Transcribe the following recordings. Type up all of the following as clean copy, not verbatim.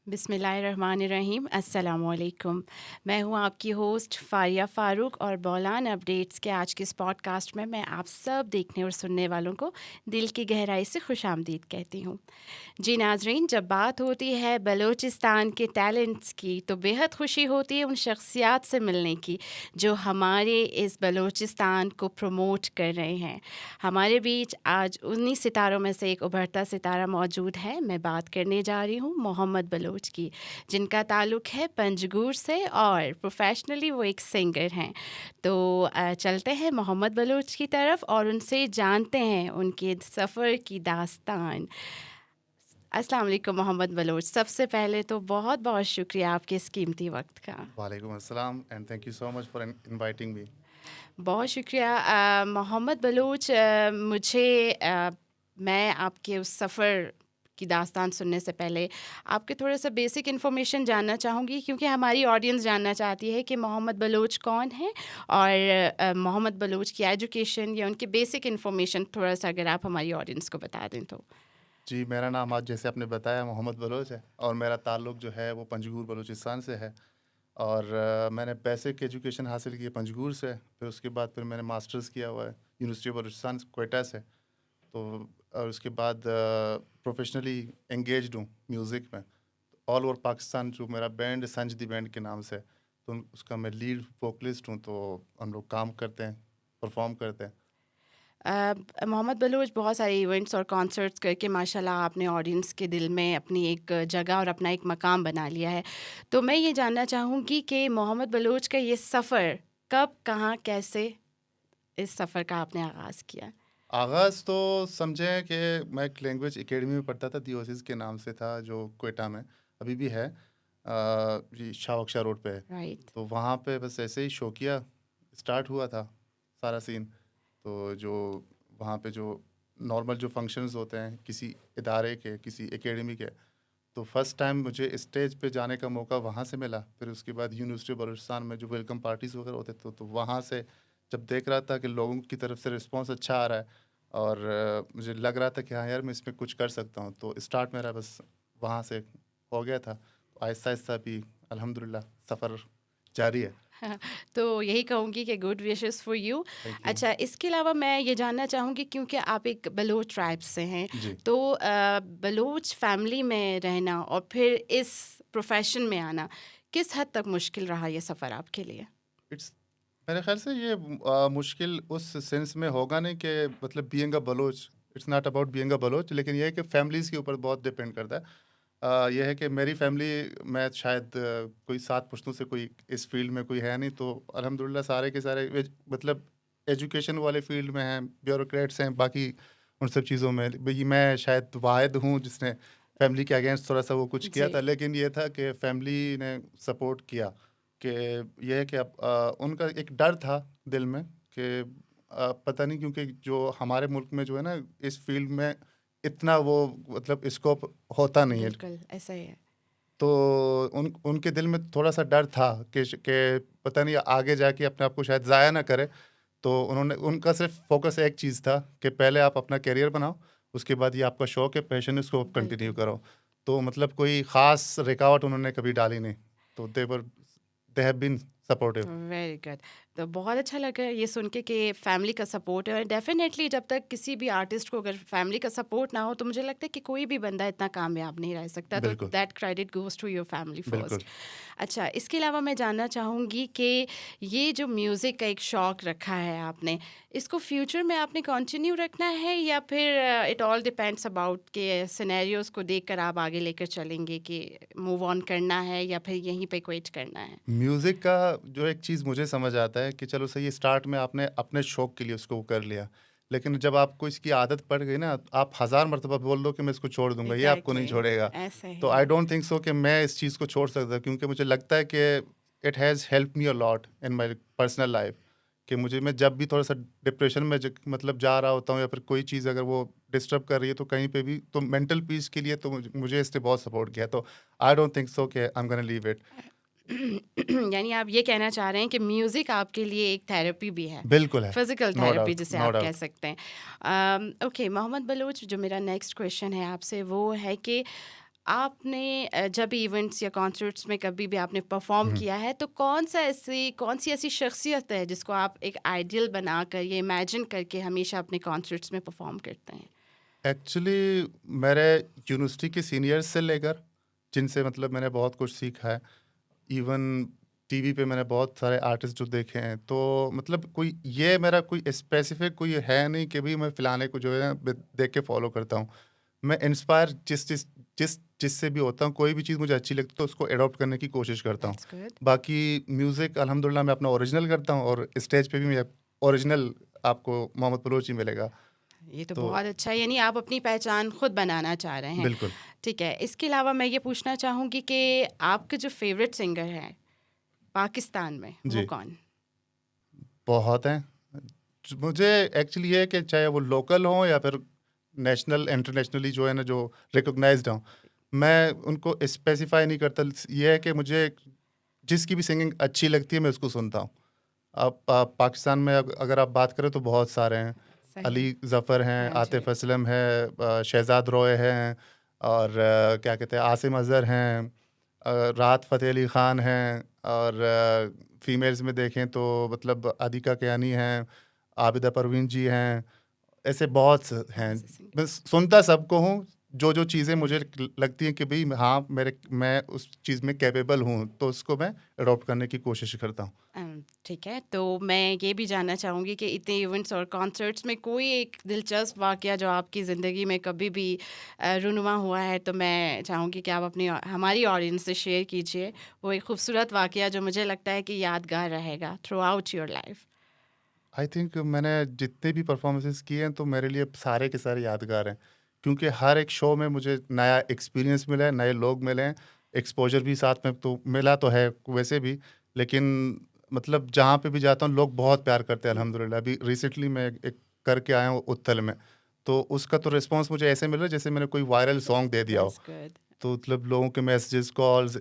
बिस्मिल्लाहिर्रहमानिर्रहीम, अस्सलामुअलैकुम। मैं हूं आपकी होस्ट फ़ारिया फ़ारूक और बौलान अपडेट्स के आज के इस पॉडकास्ट में मैं आप सब देखने और सुनने वालों को दिल की गहराई से खुशामदीद कहती हूं। जी नाज़रीन, जब बात होती है बलूचिस्तान के टैलेंट्स की तो बेहद खुशी होती है उन शख्सियात से मिलने की जो हमारे इस बलूचिस्तान को प्रमोट कर रहे हैं। हमारे बीच आज उन्हीं सितारों में से एक उभरता सितारा मौजूद है। मैं बात करने जा रही हूँ मोहम्मद बलूच की, जिनका ताल्लुक़ है पंजगुर से और प्रोफेशनली वो एक सिंगर हैं। तो चलते हैं मोहम्मद बलूच की तरफ और उनसे जानते हैं उनके सफ़र की दास्तान। अस्सलाम वालेकुम मोहम्मद बलूच। सबसे पहले तो बहुत-बहुत शुक्रिया आपके इस कीमती वक़्त का। वालेकुम अस्सलाम and thank you so much for inviting me. बहुत शुक्रिया मोहम्मद बलूच। मैं आपके उस सफ़र की दास्तान सुनने से पहले आपके थोड़ा सा बेसिक इन्फॉर्मेशन जानना चाहूँगी, क्योंकि हमारी ऑडियंस जानना चाहती है कि मोहम्मद बलूच कौन है और मोहम्मद बलूच की एजुकेशन या उनकी बेसिक इन्फॉर्मेशन थोड़ा सा अगर आप हमारी ऑडियंस को बता दें तो। जी, मेरा नाम आज जैसे आपने बताया मोहम्मद बलोच है और मेरा ताल्लुक़ जो है वो पंजगुर बलूचिस्तान से है। और मैंने बेसिक एजुकेशन हासिल की है पंजगुर से, फिर उसके बाद फिर मैंने मास्टर्स किया हुआ है यूनिवर्सिटी ऑफ बलूचिस्तान क्वेटा से। तो और उसके बाद प्रोफेशनली एंगेज्ड हूँ म्यूज़िक में। ऑल ओवर पाकिस्तान जो मेरा बैंड है संज दी बैंड के नाम से, तो उसका मैं लीड वोकलिस्ट हूँ। तो हम लोग काम करते हैं, परफॉर्म करते हैं। मोहम्मद बलूच बहुत सारे इवेंट्स और कॉन्सर्ट्स करके माशाल्लाह आपने ऑडियंस के दिल में अपनी एक जगह और अपना एक मकाम बना लिया है। तो मैं ये जानना चाहूँगी कि मोहम्मद बलूच का ये सफ़र कब, कहाँ, कैसे इस सफ़र का आपने आगाज़ किया? आगाज़ तो समझें कि मैं एक लैंग्वेज एकेडमी में पढ़ता था, दियोसिस के नाम से था, जो क्वेटा में अभी भी है। ये शाह बख्शा रोड पे है। राइट। तो वहाँ पे बस ऐसे ही शौकिया स्टार्ट हुआ था सारा सीन। तो जो वहाँ पे जो नॉर्मल जो फंक्शंस होते हैं किसी इदारे के, किसी एकेडमी के, तो फर्स्ट टाइम मुझे स्टेज पे जाने का मौका वहाँ से मिला। फिर उसके बाद यूनिवर्सिटी ऑफ बलूचिस्तान में जो वेलकम पार्टीज़ वगैरह होते थे, तो वहाँ से जब देख रहा था कि लोगों की तरफ से रिस्पॉन्स अच्छा आ रहा है और मुझे लग रहा था कि हाँ यार, मैं इसमें कुछ कर सकता हूँ। तो स्टार्ट मेरा बस वहाँ से हो गया था। तो आहिस्ता-आहिस्ता अभी अल्हम्दुलिल्लाह सफ़र जारी है। तो यही कहूँगी कि good wishes for you. Thank you. अच्छा, इसके अलावा मैं ये जानना चाहूँगी, क्योंकि आप एक बलूच ट्राइब से हैं, जी। तो बलूच फैमिली में रहना और फिर इस प्रोफेशन में आना किस हद तक मुश्किल रहा ये सफ़र आपके लिए? इट्स मेरे ख़्याल से ये मुश्किल उस सेंस में होगा नहीं कि मतलब being a Baloch, it's not about being a Baloch, लेकिन ये है कि फैमिलीज़ के ऊपर बहुत डिपेंड करता है। ये है कि मेरी फैमिली में शायद कोई 7 पुश्तों से कोई इस फ़ील्ड में कोई है नहीं, तो अल्हम्दुलिल्लाह सारे के सारे मतलब एजुकेशन वाले फ़ील्ड में हैं, ब्यूरोक्रेट्स हैं, बाकी उन सब चीज़ों में भई मैं शायद वाहिद हूँ जिसने फैमिली के अगेंस्ट थोड़ा-सा वो कुछ किया जी। था। लेकिन ये था कि फैमिली ने सपोर्ट किया कि ये है कि अब उनका एक डर था दिल में कि पता नहीं, क्योंकि जो हमारे मुल्क में जो है ना इस फ़ील्ड में इतना वो मतलब स्कोप होता नहीं है। बिल्कुल, ऐसा ही है। तो उनके दिल में थोड़ा-सा डर था कि पता नहीं आगे जाके अपने आप को शायद ज़ाया ना करे। तो उनका सिर्फ़ फ़ोकस एक चीज़ था कि पहले आप अपना करियर बनाओ, उसके बाद ये आपका शौक है, पैशन है, इसको आप कंटिन्यू बिल्कुल। करो। तो मतलब कोई ख़ास रुकावट उन्होंने कभी डाली नहीं। तो they have been supportive. Very good. तो बहुत अच्छा लगा ये सुन के फैमिली का सपोर्ट है, और डेफिनेटली जब तक किसी भी आर्टिस्ट को अगर फैमिली का सपोर्ट ना हो तो मुझे लगता है कि कोई भी बंदा इतना कामयाब नहीं रह सकता। तो बिल्कुल, that credit goes to your family first. बिल्कुल। अच्छा, इसके अलावा मैं जानना चाहूँगी कि ये जो म्यूज़िक का एक शौक़ रखा है आपने, इसको फ्यूचर में आपने कंटिन्यू रखना है या फिर इट ऑल डिपेंड्स अबाउट के सिनेरियोज़ को देखकर आप आगे लेकर चलेंगे कि मूव ऑन करना है या फिर यहीं पे क्विट करना है? म्यूज़िक का जो एक चीज़ मुझे समझ आता है कि चलो सही है, स्टार्ट में आपने अपने शौक के लिए उसको कर लिया, लेकिन जब आपको इसकी आदत पड़ गई ना, आप हज़ार मर्तबा बोल दो कि मैं इसको छोड़ दूँगा, ये आपको नहीं एग्ज़ैक्टली, छोड़ेगा। ऐसा तो ही आई है। डोंट थिंक सो कि मैं इस चीज़ को छोड़ सकता, क्योंकि मुझे लगता है कि it has helped me a lot in my personal life. कि मुझे मैं जब भी थोड़ा-सा डिप्रेशन में मतलब जा रहा होता हूँ या फिर कोई चीज़ अगर वो डिस्टर्ब कर रही है, तो कहीं पे भी तो मेंटल पीस के लिए तो मुझे इसने बहुत सपोर्ट किया। तो आई डोंट थिंक सो कि I am gonna leave it. यानी आप ये कहना चाह रहे हैं कि म्यूज़िक आपके लिए एक थेरेपी भी है, बिल्कुल है। फिज़िकल नो थेरेपी डाउट, जिसे नो आप कह डाउट। सकते हैं। ओके मोहम्मद बलूच, जो मेरा नेक्स्ट क्वेश्चन है आपसे वो है कि आपने जब भी इवेंट्स या कॉन्सर्ट्स में कभी भी आपने परफॉर्म हुँ। किया है तो कौन सी ऐसी शख्सियत है जिसको आप एक आइडियल बनाकर ये इमेजिन करके हमेशा अपने कॉन्सर्ट्स में परफॉर्म करते हैं? एक्चुअली मेरे यूनिवर्सिटी के सीनियर्स से लेकर जिनसे मतलब मैंने बहुत कुछ सीखा है। इवन टीवी पे मैंने बहुत सारे आर्टिस्ट जो देखे हैं, तो मतलब कोई ये मेरा कोई स्पेसिफिक कोई है नहीं कि भी मैं फ़िलहाल को जो है देख के फॉलो करता हूँ। मैं इंस्पायर जिससे भी होता हूँ, कोई भी चीज़ मुझे अच्छी लगती है तो उसको एडॉप्ट करने की कोशिश करता हूँ। That's good. बाकी म्यूज़िक अल्हम्दुलिल्लाह मैं अपना ओरिजिनल करता हूँ और स्टेज पे भी मैं ओरिजिनल आपको मोहम्मद बलूच ही मिलेगा। ये तो तो बहुत अच्छा है, यानी आप अपनी पहचान खुद बनाना चाह रहे हैं। बिल्कुल। ठीक है, इसके अलावा मैं ये पूछना चाहूँगी कि आपके जो फेवरेट सिंगर हैं पाकिस्तान में, वो जी, कौन? बहुत हैं। मुझे एक्चुअली ये है कि चाहे वो लोकल हों या फिर नेशनल इंटरनेशनली जो है ना जो रिकॉग्नाइज्ड हों, मैं उनको स्पेसिफ़ाई नहीं करता। ये है कि मुझे जिसकी भी सिंगिंग अच्छी लगती है मैं उसको सुनता हूँ। आप पाकिस्तान में अगर आप बात करें तो बहुत सारे हैं। सही। अली ज़फ़र हैं, हाँ जी। आतिफ़ असलम है, शहज़ाद रॉय हैं और क्या कहते हैं आसिम अज़हर हैं, राहत फ़तेह अली ख़ान हैं और फ़ीमेल्स में देखें तो मतलब आदिका कियानी हैं, आबिदा परवीन जी हैं। ऐसे बहुत स हैं। बहुत से मैं सिंगर्स। सुनता सबको हूँ, जो चीज़ें मुझे लगती हैं कि भई हाँ, मैं उस चीज़ में कैपेबल हूँ, तो उसको मैं अडॉप्ट करने की कोशिश करता हूँ। ठीक है, तो मैं ये भी जानना चाहूँगी कि इतने इवेंट्स और कॉन्सर्ट्स में कोई एक दिलचस्प वाक़या जो आपकी ज़िंदगी में कभी भी रूनुमा हुआ है, तो मैं चाहूँगी कि आप अपनी हमारी ऑडियंस से शेयर कीजिए। वो एक खूबसूरत वाक़या जो मुझे लगता है कि यादगार रहेगा through out your life. I think मैंने जितने भी परफ़ॉर्मेंसेज़ किए हैं, तो मेरे लिए सारे के सारे यादगार हैं। क्योंकि हर एक शो में मुझे नया एक्सपीरियंस मिला है, नए लोग मिले हैं, एक्सपोज़र भी साथ में तो मिला तो है वैसे भी, लेकिन मतलब जहाँ पे भी जाता हूँ, लोग बहुत प्यार करते हैं अल्हम्दुलिल्लाह। अभी रिसेंटली मैं एक करके आया हूँ उत्तल में, तो उसका तो रिस्पॉन्स मुझे ऐसे मिला जैसे मैंने कोई वायरल सॉन्ग दे दिया हो। That's good. तो मतलब लोगों के मैसेजेस, कॉल्स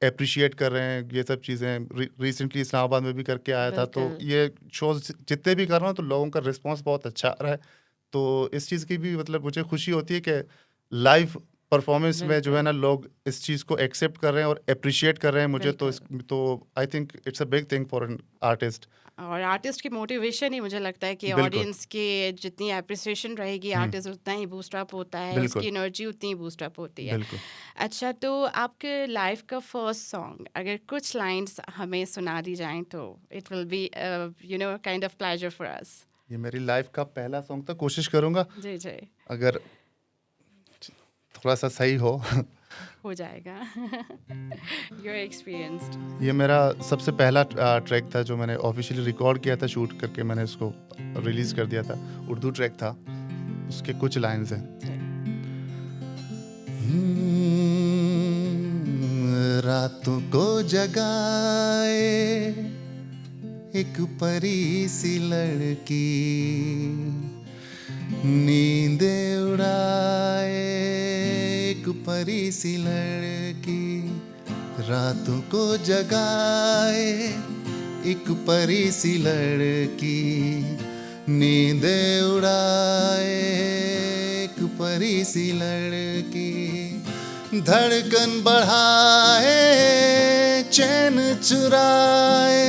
एप्रिशिएट कर रहे हैं, ये सब चीज़ें रिसेंटली इस्लामाबाद में भी करके आया था, तो बिल्कुल। ये शोज़ जितने भी कर रहा हूँ, तो लोगों का रिस्पॉन्स बहुत अच्छा आ रहा है। तो इस चीज़ की भी मतलब मुझे खुशी होती है कि लाइव परफॉर्मेंस में जो है बिल्कुल। ना लोग इस चीज़ को एक्सेप्ट कर रहे हैं और एप्रिशिएट कर रहे हैं मुझे, बिल्कुल। तो I think it's a big thing for an artist. और आर्टिस्ट की मोटिवेशन ही मुझे लगता है कि बिल्कुल। ऑडियंस की जितनी एप्रिसिएशन रहेगी, हुँ, आर्टिस्ट उतना ही बूस्ट अप होता है, उसकी बिल्कुल, एनर्जी उतनी ही बूस्ट अप होती है। बिल्कुल। अच्छा, तो आपके लाइफ का फर्स्ट सॉन्ग अगर कुछ लाइन्स हमें सुना दी जाएँ तो it will be kind of pleasure for us. ये मेरी लाइफ़ का पहला सॉन्ग था, कोशिश करूँगा जी, जी। अगर थोड़ा-सा सही हो। हो जाएगा। You are experienced. ये मेरा सबसे पहला ट्रैक था जो मैंने ऑफ़िशियली रिकॉर्ड किया था, शूट करके मैंने इसको रिलीज़ कर दिया था। उर्दू ट्रैक था, उसके कुछ लाइन्स हैं। जी। रातों को जगाए एक परी सी लड़की, नींदें उड़ाए एक परी सी लड़की, रातों को जगाए एक परी सी लड़की, नींदें उड़ाए एक परी सी लड़की, धड़कन बढ़ाए चैन चुराए,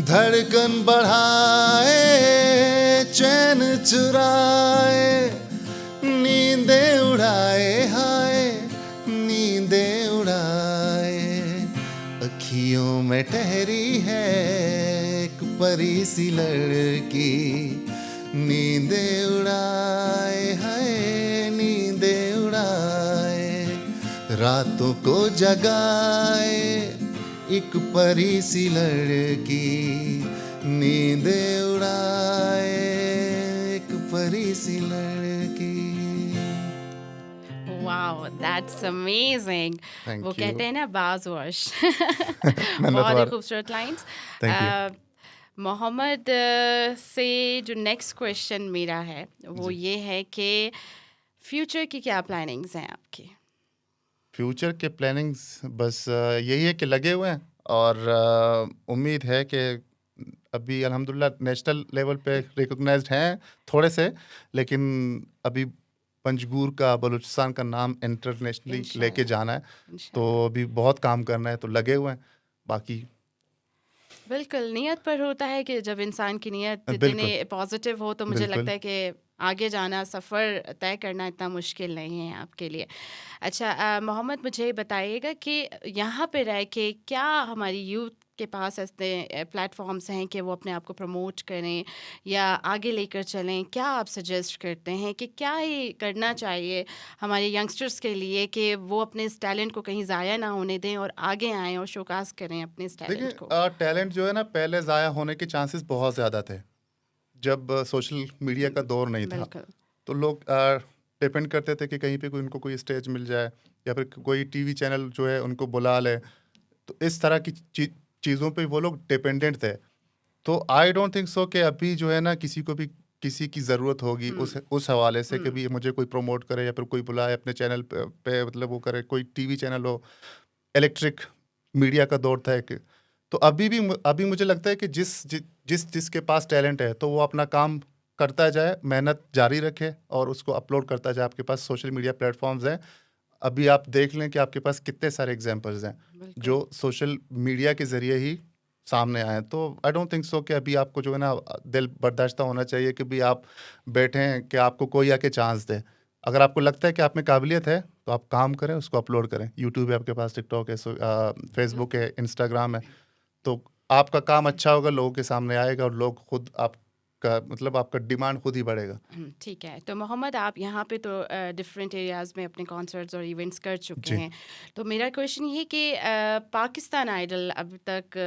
धड़कन बढ़ाए चैन चुराए, नींदें उड़ाए हाय नींदें उड़ाए, अखियों में ठहरी है एक परी सी लड़की, नींदें उड़ाए हाय नींदें उड़ाए, रातों को जगाए एक परी सी लड़की, नींदें उड़ाए एक परी सी लड़की। Wow, that's amazing. वो थैंक कहते यू। हैं ना बाज वॉश। मन्नत बहुत ही वार। खूबसूरत लाइन्स। Thank you. मोहम्मद से जो नेक्स्ट क्वेश्चन मेरा है वो जी। ये है कि फ्यूचर की क्या प्लानिंग्स हैं आपकी? फ्यूचर के प्लानिंग्स बस यही है कि लगे हुए हैं और उम्मीद है कि अभी अल्हम्दुलिल्लाह नेशनल लेवल पे रिकॉग्नाइज्ड हैं थोड़े से, लेकिन अभी पंजगूर का, बलूचिस्तान का नाम इंटरनेशनली लेके जाना है, तो अभी बहुत काम करना है, तो लगे हुए हैं। बाकी बिल्कुल, नियत पर होता है कि जब इंसान की नियत बिल्कुल, इतनी पॉजिटिव हो तो मुझे बिल्कुल। लगता है कि आगे जाना, सफ़र तय करना इतना मुश्किल नहीं है आपके लिए। अच्छा मोहम्मद मुझे बताइएगा कि यहाँ पे रह के क्या हमारी यूथ के पास ऐसे प्लेटफॉर्म्स हैं कि वो अपने आप को प्रमोट करें या आगे लेकर चलें? क्या आप सजेस्ट करते हैं कि क्या ही करना चाहिए हमारे यंगस्टर्स के लिए कि वो अपने इस टैलेंट को कहीं ज़ाया ना होने दें और आगे आएँ और शोकास करें अपने इस टैलेंट को? देखिए, टैलेंट जो है ना, पहले ज़ाया होने के चांसेस बहुत ज़्यादा थे। जब सोशल मीडिया का दौर नहीं था, बिल्कुल। तो लोग डिपेंड करते थे कि कहीं पे कोई उनको कोई स्टेज मिल जाए, या फिर कोई टीवी चैनल जो है उनको बुला ले। तो इस तरह की चीज़ों पे वो लोग डिपेंडेंट थे। तो आई डोंट थिंक सो कि अभी जो है ना, किसी को भी किसी की ज़रूरत होगी उस हवाले से कि भी मुझे कोई प्रमोट करे या फिर कोई बुलाए अपने चैनल पे मतलब वो करे, कोई टीवी चैनल हो। इलेक्ट्रिक मीडिया का दौर था एक। तो अभी मुझे लगता है कि जिसके पास टैलेंट है, तो वो अपना काम करता जाए, मेहनत जारी रखे और उसको अपलोड करता जाए। आपके पास सोशल मीडिया प्लेटफॉर्म्स हैं। अभी आप देख लें कि आपके पास कितने सारे एग्जांपल्स हैं बिल्कुल। जो सोशल मीडिया के ज़रिए ही सामने आए हैं। तो आई डोंट थिंक सो कि अभी आपको जो है ना, दिल बर्दाश्त होना चाहिए कि भी आप बैठे हैं कि आपको कोई आके चांस दे। अगर आपको लगता है कि आप में काबिलियत है, तो आप काम करें, उसको अपलोड करें। यूट्यूब है आपके पास, टिकटॉक है, फेसबुक है, इंस्टाग्राम है। तो आपका काम अच्छा होगा, लोगों के सामने आएगा और लोग खुद आपका मतलब आपका डिमांड खुद ही बढ़ेगा। ठीक है। तो मोहम्मद आप यहाँ पे तो डिफरेंट एरियाज़ में अपने कॉन्सर्ट्स और इवेंट्स कर चुके जी। हैं। तो मेरा क्वेश्चन ये है कि पाकिस्तान आइडल अभी तक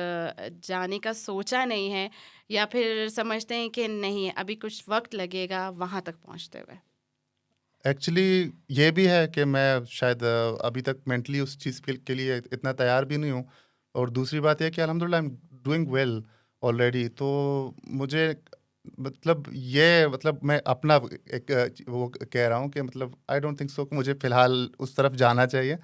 जाने का सोचा नहीं है या फिर समझते हैं कि नहीं अभी कुछ वक्त लगेगा वहाँ तक पहुँचते हुए? एक्चुअली ये भी है कि मैं शायद अभी तक मेंटली उस चीज़ के लिए इतना तैयार भी नहीं हूँ। और दूसरी बात ये है कि अल्हम्दुलिल्लाह I am doing well already. तो मुझे मतलब मैं अपना एक वो कह रहा हूँ कि मतलब आई डोंट थिंक सो कि मुझे फ़िलहाल उस तरफ जाना चाहिए।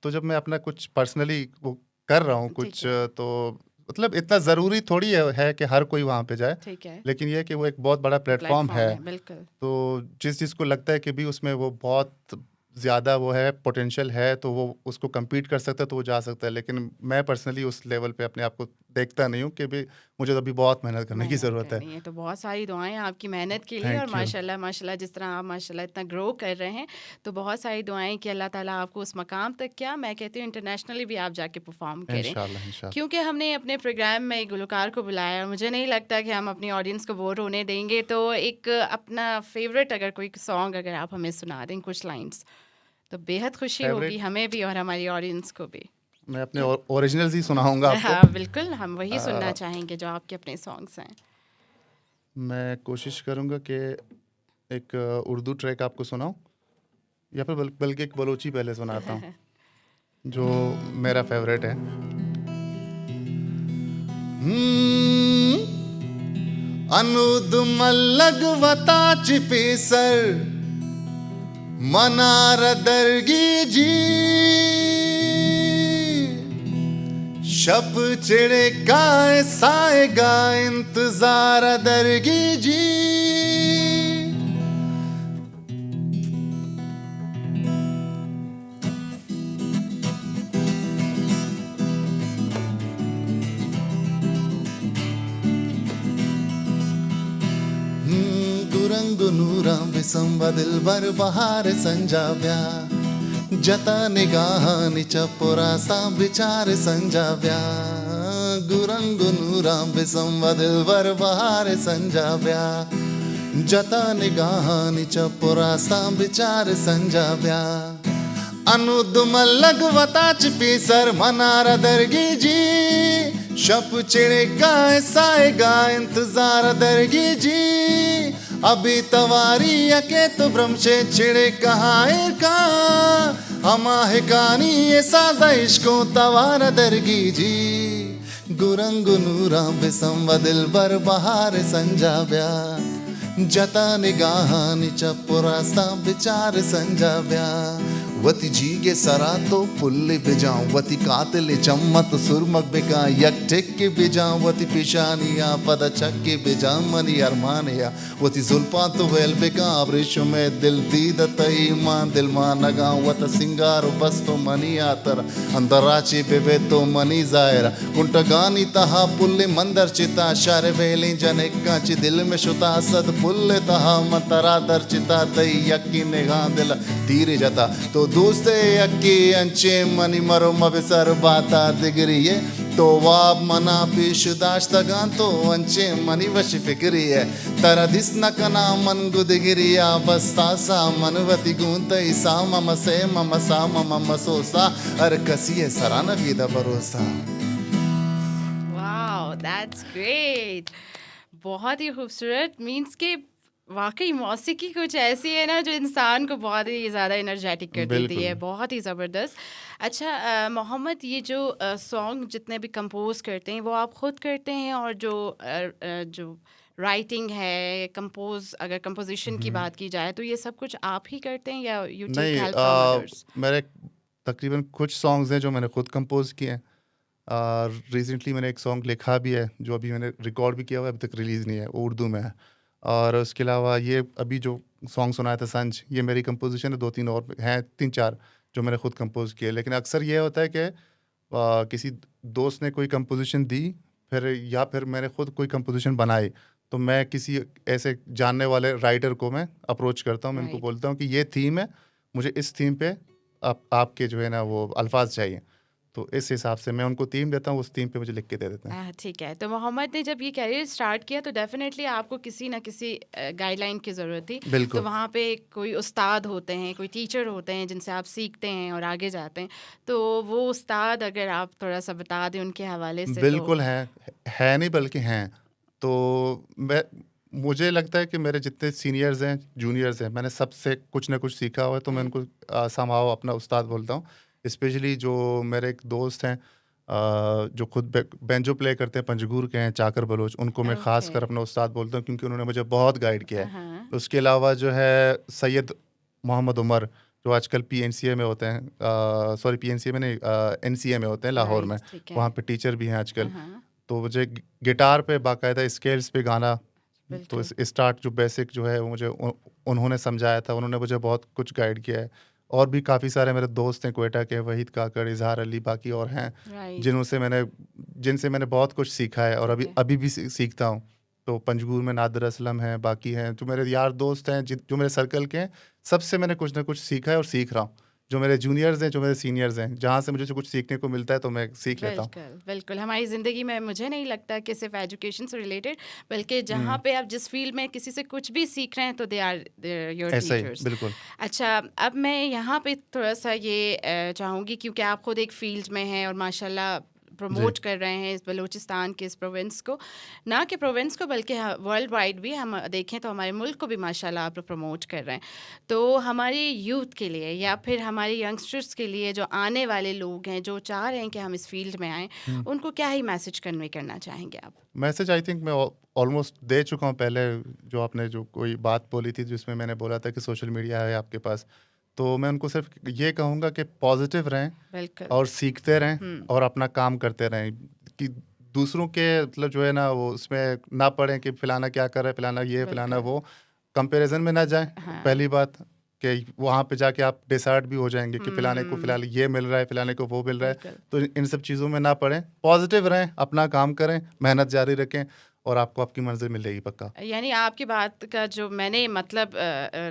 तो जब मैं अपना कुछ पर्सनली वो कर रहा हूँ ठीक कुछ, है। तो मतलब इतना ज़रूरी थोड़ी है कि हर कोई वहाँ पे जाए। ठीक है। लेकिन ये है कि वो एक बहुत बड़ा प्लेटफ़ॉर्म प्लेटफॉर्म है। है बिल्कुल। तो जिस को लगता है कि भी उसमें वो बहुत ज़्यादा वो है, पोटेंशियल है, तो वो उसको कम्पीट कर सकता है, तो वो जा सकता है। लेकिन मैं पर्सनली उस लेवल पे अपने आप को देखता नहीं हूँ कि भी मुझे तो अभी बहुत मेहनत करने की मेहनत ज़रूरत है। करनी है तो बहुत सारी दुआएं आपकी मेहनत के लिए और थैंक यू। माशाल्लाह माशाल्लाह जिस तरह आप माशाल्लाह इतना ग्रो कर रहे हैं तो बहुत सारी दुआएं कि अल्लाह ताला आपको उस मकाम तक क्या मैं कहती हूँ इंटरनेशनली भी आप जाके परफॉर्म करें इंशाल्लाह, इंशाल्लाह। क्योंकि हमने अपने प्रोग्राम में एक गुलकार को बुलाया और मुझे नहीं लगता कि हम अपनी ऑडियंस को बोर होने देंगे तो एक अपना फेवरेट अगर कोई सॉन्ग अगर आप हमें सुना दें कुछ लाइंस तो बेहद खुशी होगी फ़ेवरेट हमें भी और हमारी ऑडियंस को भी। मैं अपने ओरिजिनल्स ही सुनाऊँगा आपको। हाँ बिल्कुल हम वही सुनना अ, चाहेंगे जो आपके अपने सॉन्ग्स हैं। मैं कोशिश करूँगा कि एक उर्दू ट्रैक आपको सुनाऊँ, या फिर बल्कि एक बलोची पहले सुनाता हूँ, जो मेरा फ़ेवरेट है। अनूद मल्लगवताची पेसर मनार दरगी जी शप चिड़े काय साएगा इंतजार दरगी जी। दुरंग नूरा बिसंवा दिलबर बहार संजाव्या जता निगाहानिच्या पोरासा विचार संजाव्या गुरंग नूरा बिसंवा दिलबर बहार संजाव्या जता निगाहानिच्या पोरासा विचार संजाव्या अनुद मल्लगवताच पीसर मनारा दरगी जी शप चिड़े काय साएगा इंतजार दरगी जी अभी तवारी यके तो ब्रह्मशे चिड़े कहाँ का हमा है कहानी ये साजा इश्को तवार दरगी जी गुरंग नूरा बिसंवा दिलबर बहार संजाव्या जता निगाहानिच्या पोरासा विचार संजाव्या वती जीगे सरा तो पुल्ले बिजाऊं वती कातले चम्मत सुरमक बेका यक टेक के बिजाऊं वती पिशानिया पद चक के बिजाऊं मनी अरमानिया वती जुल्फा तो वेल बेका अब्रिश में दिल दीद तई मान दिल मान नगाऊं वत सिंगार बस तो मनी आतर अंदराची बेबे तो मनी जायरा कुंटगानी तहा पुल्ले मंदर चिता शारे वेली जने कांची दिल में शुता सद पुल्ले तहा मतरा दर चिता तई यकी निगाह दिल धीरे जाता तो दोस्ते यकी अंचे मनी मरो मबिसर बाता दिगरिये तो वाब मना पेश दाश्तगान तो अंचे मनी वश फिक्री है तरा दिस न कना मन गुदगिरिया बस्ता सा मनवती गूंतई सा मम से मम सा मम सोसा अर कसिए सराना विदा भरोसा। Wow that's great. बहुत ही खूबसूरत। मीन्स के वाकई मौसीकी कुछ ऐसी है ना जो इंसान को बहुत ही ज़्यादा एनर्जेटिक कर देती है, बिल्कुल। बहुत ही ज़बरदस्त। अच्छा मोहम्मद, ये जो सॉन्ग जितने भी कंपोज करते हैं वो आप खुद करते हैं, और जो राइटिंग है, कंपोज, अगर कंपोजिशन की बात की जाए तो ये सब कुछ आप ही करते हैं या यू टेक नहीं, हेल्प फ्रॉम अदर्स? मेरे तकरीबन कुछ सॉन्ग्स हैं जो मैंने खुद कंपोज किए हैं। रिसेंटली मैंने एक सॉन्ग लिखा भी है जो अभी मैंने रिकॉर्ड भी किया हुआ है, अभी तक रिलीज़ नहीं है, वो उर्दू में है। और उसके अलावा ये अभी जो सॉन्ग सुनाया था संज, ये मेरी कंपोजिशन है। 2-3 और हैं, 3-4 जो मैंने खुद कंपोज किए। लेकिन अक्सर ये होता है कि किसी दोस्त ने कोई कंपोजिशन दी, फिर मैंने खुद कोई कंपोजिशन बनाई, तो मैं किसी ऐसे जानने वाले राइटर को मैं अप्रोच करता हूँ। मैं उनको राइट। बोलता हूँ कि ये थीम है, मुझे इस थीम पे आपके जो है ना वो अल्फाज चाहिए। तो इस हिसाब से मैं उनको थीम देता हूँ, उस थीम पे मुझे लिख के दे देते हैं। ठीक है। तो मोहम्मद ने जब ये करियर स्टार्ट किया तो डेफिनेटली आपको किसी ना किसी गाइडलाइन की ज़रूरत थी। तो बिल्कुल, वहाँ पे कोई उस्ताद होते हैं, कोई टीचर होते हैं जिनसे आप सीखते हैं और आगे जाते हैं। तो वो उस्ताद अगर आप थोड़ा सा बता दें उनके हवाले से तो। बिल्कुल है नहीं बल्कि हैं। तो मुझे लगता है कि मेरे जितने सीनियर्स हैं, जूनियर्स हैं, मैंने सबसे कुछ ना कुछ सीखा हुआ है, तो मैं राइट। उनको समहाउ अपना उस्ताद बोलता हूँ। स्पेशली जो मेरे एक दोस्त हैं जो खुद बैंजो प्ले करते हैं, पंजगूर के हैं, चाकर बलोच, उनको मैं ख़ास ओके। कर अपना उस्ताद बोलता हूँ क्योंकि उन्होंने मुझे बहुत गाइड किया है। हाँ। उसके अलावा जो है सैयद मोहम्मद उमर, जो आजकल पीएनसीए में होते हैं, सॉरी पीएनसीए में नहीं, एनसीए में होते हैं लाहौर में, राइट। ठीक है। वहाँ पे टीचर भी हैं आजकल। हाँ। तो मुझे गिटार पे बाकायदा स्केल्स पे गाना, तो बिल्कुल। स्टार्ट जो बेसिक जो है वो मुझे उन्होंने समझाया था, उन्होंने मुझे बहुत कुछ गाइड किया है। और भी काफ़ी सारे मेरे दोस्त हैं कोयटा के, वहीद काकड़, इजहार अली, बाकी और हैं राइट। जिनसे मैंने बहुत कुछ सीखा है और ठीक अभी है। अभी भी सीखता हूँ। तो पंजगूर में नादिर असलम हैं, बाकी हैं जो मेरे यार दोस्त हैं, जो मेरे सर्कल के हैं, सबसे मैंने कुछ ना कुछ सीखा है और सीख रहा हूँ। जो मेरे जूनियर्स हैं, जो मेरे सीनियर्स हैं, जहाँ से मुझे कुछ सीखने को मिलता है तो मैं सीख लेता हूँ। बिल्कुल, बिल्कुल। हमारी ज़िंदगी में मुझे नहीं लगता कि सिर्फ़ एजुकेशन से रिलेटेड, बल्कि जहाँ हम्म, पे आप जिस फ़ील्ड में किसी से कुछ भी सीख रहे हैं तो दे आर योर ऐसा ही टीचर्स। बिल्कुल। अच्छा, अब मैं यहाँ पे थोड़ा-सा ये चाहूँगी, क्योंकि आप खुद एक फ़ील्ड में हैं और माशाल्लाह जी, प्रमोट कर रहे हैं इस बलूचिस्तान के इस प्रोविंस को, ना कि प्रोविंस को बल्कि वर्ल्ड वाइड भी हम देखें तो हमारे मुल्क को भी माशाल्लाह आप लोग प्रमोट कर रहे हैं। तो हमारे यूथ के लिए या फिर हमारे यंगस्टर्स के लिए, जो आने वाले लोग हैं जो चाह रहे हैं कि हम इस फील्ड में आएँ, उनको क्या ही मैसेज कन्वे करना चाहेंगे आप? मैसेज आई थिंक मैं ऑलमोस्ट दे चुका हूँ पहले। जो आपने जो कोई बात बोली थी जिसमें मैंने बोला था कि सोशल मीडिया है आपके पास, तो मैं उनको सिर्फ ये कहूँगा कि पॉजिटिव रहें बिल्कुल। और सीखते रहें हुँ। और अपना काम करते रहें। कि दूसरों के मतलब जो है ना वो उसमें ना पड़ें कि फ़लाना क्या कर रहा है, फ़लाना ये, फ़लाना बिल्कुल। वो, कंपैरिज़न में ना जाएँ। हाँ। पहली बात कि वहाँ पे जाके आप डिसहार्ट भी हो जाएँगे कि फ़लाने को हुँ। फ़िलहाल ये मिल रहा है, फ़लाने को वो मिल रहा है। बिल्कुल। तो इन सब चीज़ों में ना पड़ें, पॉजिटिव रहें, अपना काम करें, मेहनत जारी रखें और आपको आपकी मंज़िल मिलेगी पक्का। यानी आपकी बात का जो मैंने मतलब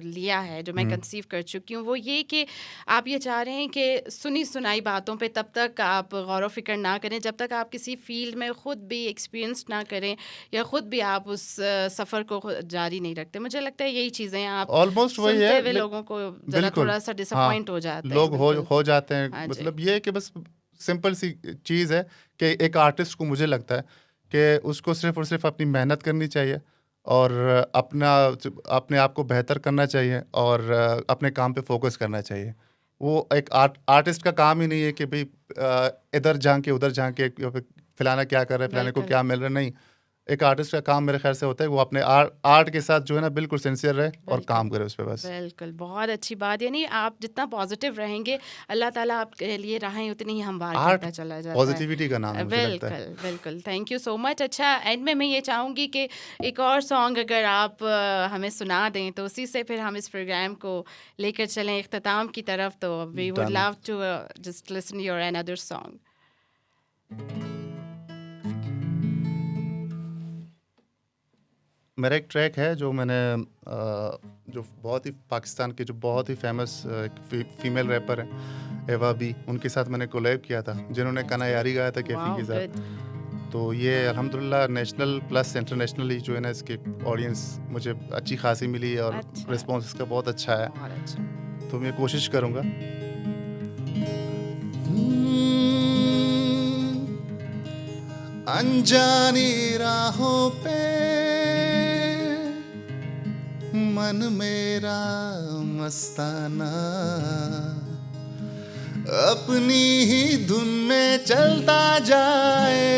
लिया है, जो मैं हुँ, कंसीव कर चुकी हूँ, वो ये कि आप ये चाह रहे हैं कि सुनी सुनाई बातों पे तब तक आप गौर व फ़िक्र ना करें जब तक आप किसी फ़ील्ड में ख़ुद भी एक्सपीरियंस ना करें या ख़ुद भी आप उस सफ़र को जारी नहीं रखते। मुझे लगता है यही चीज़ें आप ऑलमोस्ट वही सुनते है हुए लोगों को ज़रा बिल्कुल। थोड़ा-सा हाँ, डिसअपॉइंट हो जाते हैं। लोग बिल्कुल। हो जाते हैं। हाँ जी। मतलब ये है कि बस सिंपल सी चीज़ है कि एक आर्टिस्ट को मुझे लगता है कि उसको सिर्फ़ और सिर्फ़ अपनी मेहनत करनी चाहिए और अपने आप को बेहतर करना चाहिए और अपने काम पे फ़ोकस करना चाहिए। वो एक आर्टिस्ट का काम ही नहीं है कि भई इधर झाँक के उधर झाँक के फ़लाना क्या कर रहा है, फ़लाने को बिल्कुल। क्या मिल रहा है, नहीं। एक आर्टिस्ट का काम मेरे ख्याल से होता है वो अपने आर्ट के साथ जो है ना बिल्कुल सिंसियर रहे और बिल्कुल काम करे उस पे बस। बिल्कुल, बहुत अच्छी बात। यानी आप जितना पॉजिटिव रहेंगे, अल्लाह ताला आपके लिए राहें उतनी ही हमवार आर्ट करता चला जाता है। पॉजिटिविटी का नाम है मुझे लगता है। बिल्कुल बिल्कुल, थैंक यू सो मच। अच्छा, एंड में मैं ये चाहूँगी कि एक और सॉन्ग अगर आप हमें सुना दें तो उसी से फिर हम इस प्रोग्राम को लेकर चलें इख्तिताम की तरफ। तो we would Done. Love to just listen your another song. मेरा एक ट्रैक है जो मैंने जो बहुत ही पाकिस्तान के जो बहुत ही फेमस फीमेल रैपर हैं एवा बी, उनके साथ मैंने कोलैब किया था, जिन्होंने कना यारी गाया था कैफी वाओ, के साथ। गुड। तो ये अल्हम्दुलिल्लाह नेशनल प्लस इंटरनेशनली जो है ना इसके ऑडियंस मुझे अच्छी खासी मिली है और अच्छा। रिस्पॉन्स इसका बहुत अच्छा है। बहुत अच्छा। तो मैं कोशिश करूँगा। अनजानी राहों पे मन मेरा मस्ताना, अपनी ही धुन में चलता जाए।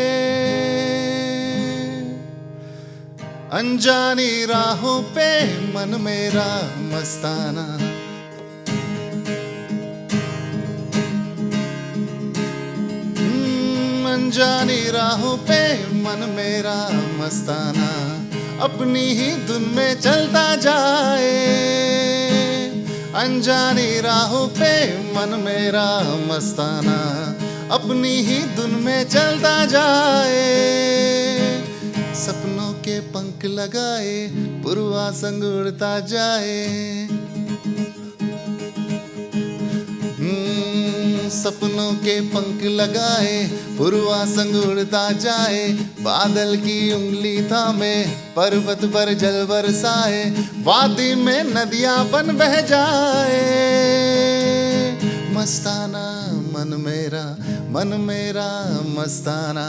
अनजानी राहों पे मन मेरा मस्ताना, अनजानी राहों पे मन मेरा मस्ताना, अपनी ही धुन में चलता जाए। अनजानी राहों पे मन मेरा मस्ताना, अपनी ही धुन में चलता जाए। सपनों के पंख लगाए पुरवा संग उड़ता जाए। सपनों के पंख लगाए पुरवा संग उड़ता जाए। बादल की उंगली थामे पर्वत पर जल बरसाए। वादी में नदियां बन बह जाए। मस्ताना मन मेरा मस्ताना,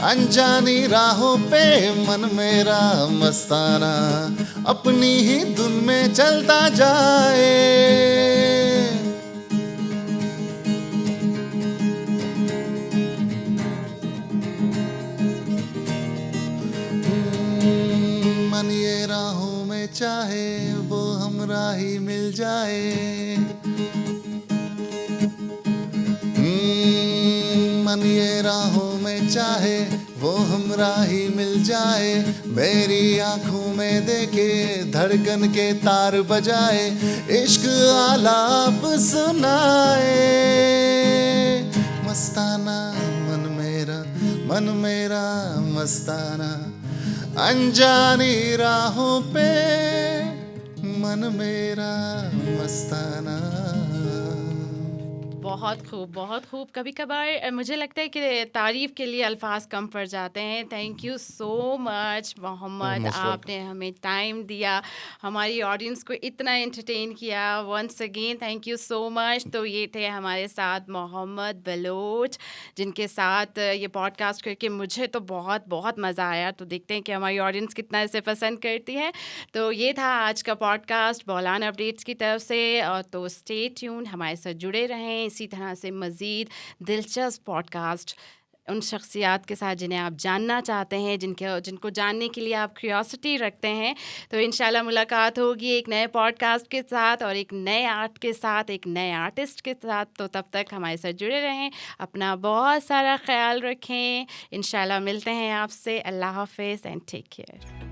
अनजानी राहों पे मन मेरा मस्ताना, अपनी ही धुन में चलता जाए। मन ये राहों में चाहे वो हमराही मिल जाए। मन ये राहों में चाहे वो हमराही मिल जाए। मेरी आंखों में देखे धड़कन के तार बजाए। इश्क आलाप सुनाए। मस्ताना मन मेरा मस्ताना, अनजानी राहों पे मन मेरा मस्ताना। बहुत खूब। कभी कभार मुझे लगता है कि तारीफ़ के लिए अल्फाज कम पड़ जाते हैं। Thank you so much Mohammad, most आपने हमें टाइम दिया, हमारी ऑडियंस को इतना एंटरटेन किया। Once again thank you so much. तो ये थे हमारे साथ मोहम्मद बलोच, जिनके साथ ये पॉडकास्ट करके मुझे तो बहुत बहुत मज़ा आया। तो देखते हैं कि हमारी ऑडियंस कितना इसे पसंद करती है। तो ये था आज का पॉडकास्ट बौलान अपडेट्स की तरफ से। तो स्टे ट्यून, हमारे साथ जुड़े रहें इसी तरह से मज़ीद दिलचस्प पॉडकास्ट उन शख्सियात के साथ जिन्हें आप जानना चाहते हैं, जिनको जानने के लिए आप क्यूरियोसिटी रखते हैं। तो इंशाल्लाह मुलाकात होगी एक नए पॉडकास्ट के साथ और एक नए आर्ट के साथ, एक नए आर्टिस्ट के साथ। तो तब तक हमारे साथ जुड़े रहें, अपना बहुत सारा ख्याल रखें। इंशाल्लाह मिलते हैं आपसे। अल्लाह हाफ़िज़ एंड टेक केयर।